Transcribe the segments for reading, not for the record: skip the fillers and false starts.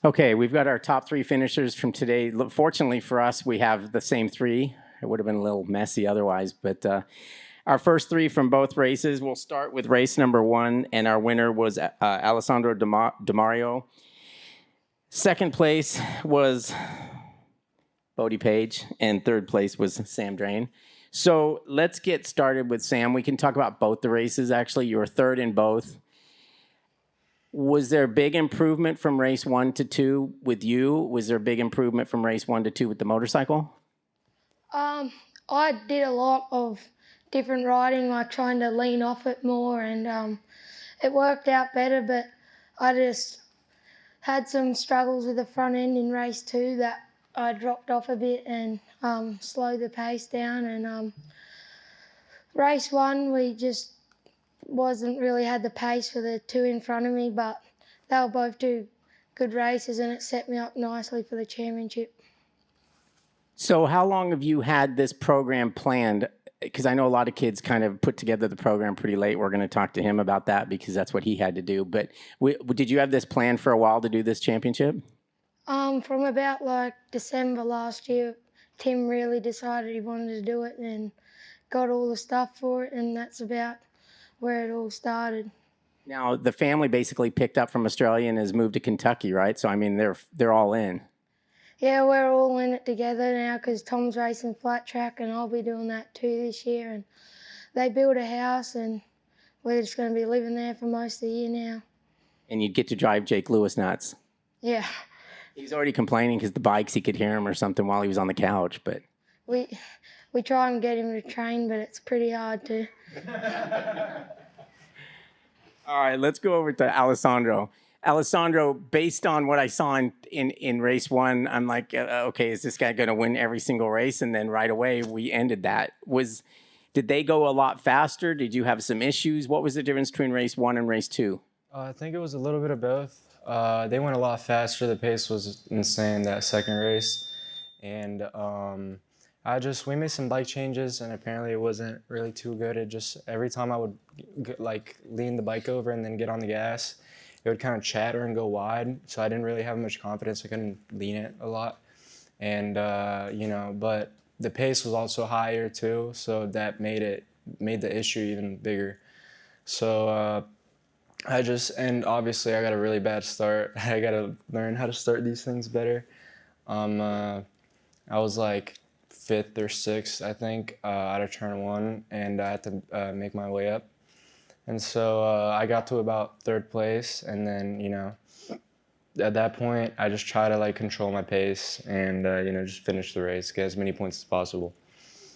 Okay, we've got our top three finishers from today. Fortunately for us, we have the same three. It would have been a little messy otherwise, but our first three from both races. We'll start with race number one, and our winner was Alessandro Demario. Second place was Bodie Page, and third place was Sam Drain. So let's get started with Sam. We can talk about both the races, actually. You were third in both. Was there a big improvement from race 1 to 2 with you? Was there a big improvement from race 1 to 2 with the motorcycle? I did a lot of different riding, like trying to lean off it more, and it worked out better, but I just had some struggles with the front end in race 2 that I dropped off a bit and slowed the pace down, and race 1 we just wasn't really had the pace for the two in front of me, but they were both two good races and it set me up nicely for the championship. So how long have you had this program planned? Because I know a lot of kids kind of put together the program pretty late. We're going to talk to him about that because that's what he had to do. But did you have this plan for a while to do this championship? From about like December last year, Tim really decided he wanted to do it and got all the stuff for it, and that's about where it all started. Now, the family basically picked up from Australia and has moved to Kentucky, right? So, I mean, they're all in. Yeah, we're all in it together now because Tom's racing flat track and I'll be doing that too this year. And they built a house and we're just going to be living there for most of the year now. And you'd get to drive Jake Lewis nuts. Yeah. He was already complaining because the bikes, he could hear him or something while he was on the couch, but... We try and get him to train, but it's pretty hard to. All right, let's go over to Alessandro. Alessandro, based on what I saw in race 1, I'm like, okay, is this guy going to win every single race? And then right away, we ended that. Did they go a lot faster? Did you have some issues? What was the difference between race 1 and race 2? I think it was a little bit of both. They went a lot faster. The pace was insane that second race. And we made some bike changes, and apparently it wasn't really too good. It just, every time I would lean the bike over and then get on the gas, it would kind of chatter and go wide. So I didn't really have much confidence. I couldn't lean it a lot. And, but the pace was also higher too. So that made the issue even bigger. So and obviously I got a really bad start. I got to learn how to start these things better. I was like 5th or 6th, I think, out of turn 1, and I had to make my way up. And so I got to about 3rd place, and then, at that point, I just try to control my pace and, just finish the race, get as many points as possible.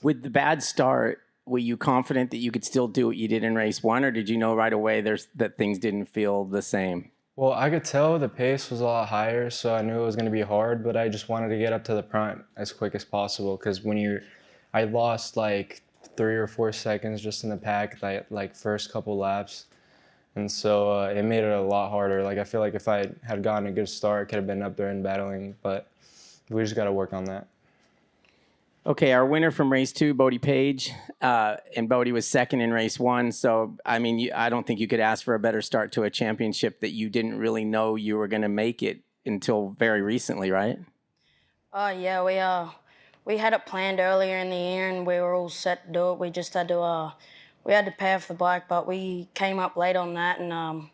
With the bad start, were you confident that you could still do what you did in race 1, or did you know right away that things didn't feel the same? Well, I could tell the pace was a lot higher, so I knew it was going to be hard, but I just wanted to get up to the front as quick as possible because I lost like 3 or 4 seconds just in the pack, like first couple laps. And so it made it a lot harder. I feel like if I had gotten a good start, I could have been up there and battling, but we just got to work on that. Okay, our winner from race 2, Bodie Page, and Bodie was 2nd in race 1. So, I mean, I don't think you could ask for a better start to a championship that you didn't really know you were going to make it until very recently, right? Yeah, we had it planned earlier in the year and we were all set to do it. We just had to pay off the bike, but we came up late on that and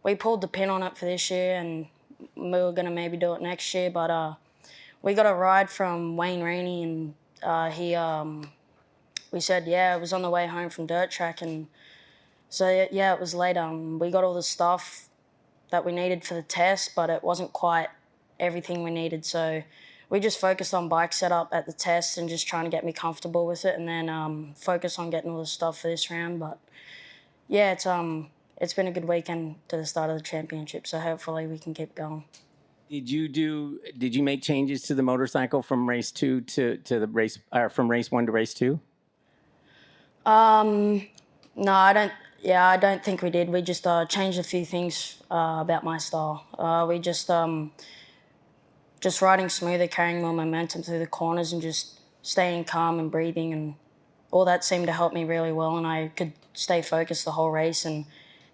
we pulled the pin on it for this year and we were going to maybe do it next year, but we got a ride from Wayne Rainey and we said, yeah, it was on the way home from dirt track. And so, yeah, it was late. We got all the stuff that we needed for the test, but it wasn't quite everything we needed. So we just focused on bike setup at the test and just trying to get me comfortable with it and then focus on getting all the stuff for this round. But yeah, it's been a good weekend to the start of the championship. So hopefully we can keep going. Did you make changes to the motorcycle from race 2 to the race, from race 1 to race 2? No, I don't. Yeah, I don't think we did. We just changed a few things about my style. We just riding smoother, carrying more momentum through the corners, and just staying calm and breathing, and all that seemed to help me really well. And I could stay focused the whole race. And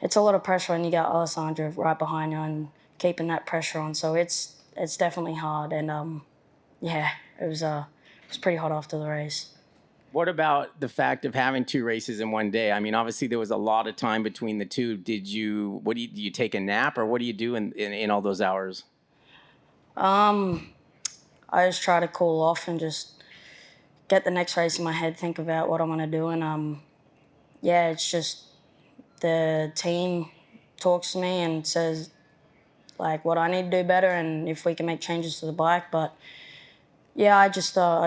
it's a lot of pressure when you got Alessandro right behind you and keeping that pressure on. So it's it's definitely hard. And yeah, it was pretty hot after the race. What about the fact of having 2 races in one day? I mean, obviously there was a lot of time between the two. Do you take a nap, or what do you do in all those hours? I just try to cool off and just get the next race in my head, think about what I'm gonna do, and yeah, it's just the team talks to me and says like what I need to do better and if we can make changes to the bike. But yeah, I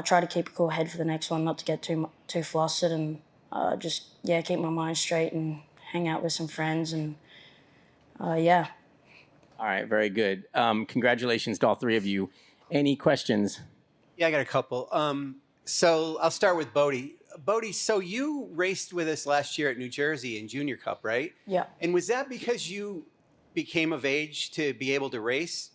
try to keep a cool head for the next one, not to get too flustered, and just keep my mind straight and hang out with some friends, and yeah. All right, very good. Congratulations to all 3 of you. Any questions? Yeah, I got a couple. So I'll start with Bodie. Bodie, so you raced with us last year at New Jersey in Junior Cup, right? Yeah. And was that because you became of age to be able to race?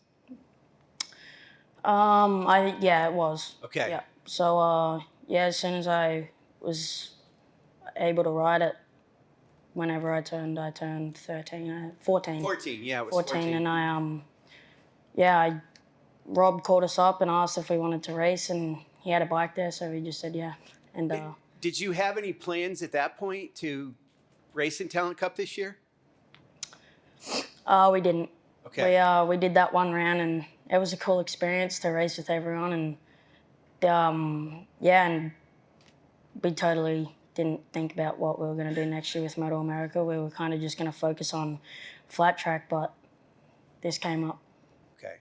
It was. Okay. Yeah. So as soon as I was able to ride it, whenever I turned 13, 14. 14, yeah, it was 14, and Rob called us up and asked if we wanted to race, and he had a bike there, so we just said yeah. And Did you have any plans at that point to race in Talent Cup this year? we didn't. Okay. We did that one round, and it was a cool experience to race with everyone, and and we totally didn't think about what we were going to do next year with MotoAmerica. We were kind of just going to focus on flat track, but this came up. Okay.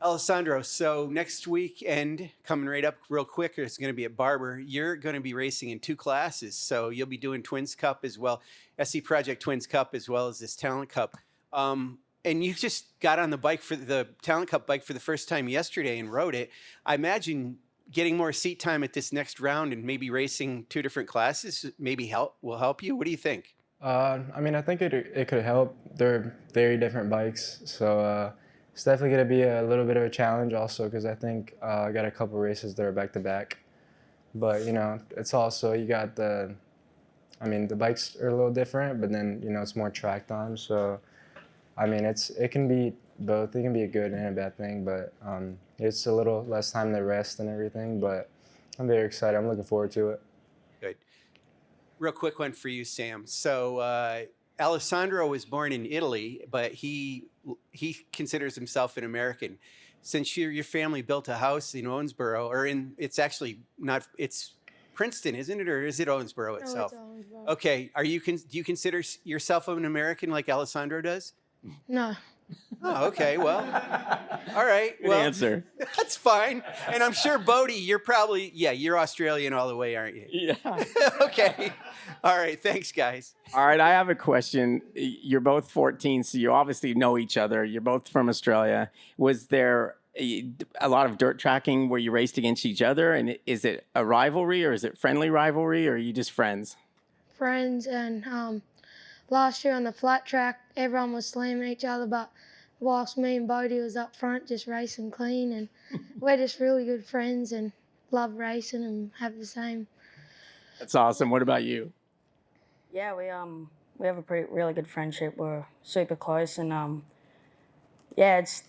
Alessandro, so next weekend, coming right up real quick, it's going to be at Barber. You're going to be racing in 2 classes, so you'll be doing Twins Cup as well, SC Project Twins Cup, as well as this Talent Cup. And you just got on the bike for the Talent Cup bike for the first time yesterday and rode it. I imagine getting more seat time at this next round and maybe racing 2 different classes will help you. What do you think? I mean, I think it could help. They're very different bikes, so it's definitely going to be a little bit of a challenge also, because I think I got a couple races that are back-to-back. But, it's also, you got the bikes are a little different, but then, it's more track time. So, I mean, it can be both. It can be a good and a bad thing, but it's a little less time to rest and everything. But I'm very excited. I'm looking forward to it. Good. Real quick one for you, Sam. So Alessandro was born in Italy, but he considers himself an American. Since your family built a house in Owensboro, it's Princeton, isn't it, or is it Owensboro itself? No, it's Owensboro. Okay. Do you consider yourself an American like Alessandro does? No. Oh, okay. Well, all right. Good answer. That's fine. And I'm sure, Bodie, you're Australian all the way, aren't you? Yeah. Okay. All right. Thanks, guys. All right, I have a question. You're both 14, so you obviously know each other. You're both from Australia. Was there a lot of dirt tracking where you raced against each other? And is it a rivalry, or is it friendly rivalry, or are you just friends? Friends, and last year on the flat track, everyone was slamming each other, but whilst me and Bodie was up front just racing clean, and we're just really good friends and love racing and have the same. That's awesome. What about you? Yeah, we have a really good friendship. We're super close, and it's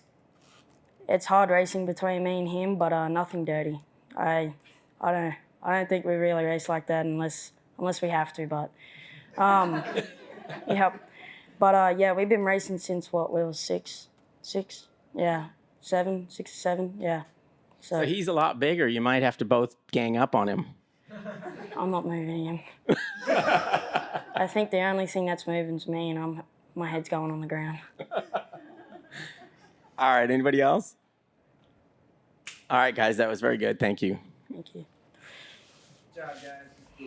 hard racing between me and him, but nothing dirty. I don't think we really race like that unless we have to, but yeah. But we've been racing since we were 6, 6 or 7, yeah. So he's a lot bigger. You might have to both gang up on him. I'm not moving him. I think the only thing that's moving is me, and my head's going on the ground. All right, anybody else? All right, guys, that was very good. Thank you. Thank you. Good job, guys.